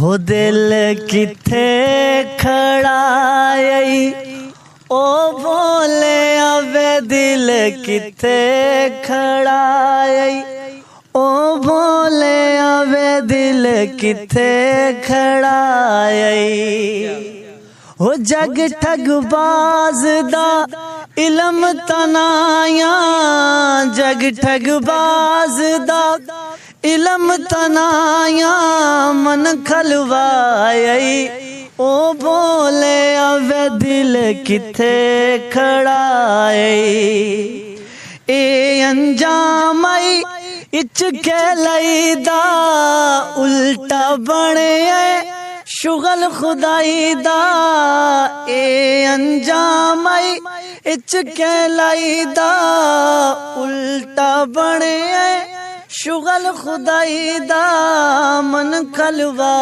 हो दिल किथे खड़ाई ओ बोले अबे दिल किथे खड़ाई ओ बोले अबे दिल किथे खड़ाई हो जग ठगबाज दा इलम तनाया जग ठगबाज दा इलम तनाया मन खलवाई ओ बोले अवे दिल किथे खड़ाई ए अंजामाई इच के लईदा उल्टा बने शुगल खुदाई दा ए अंजामाई इच के लईदा उल्टा बने शुगल खुदाई दा मन खलवा।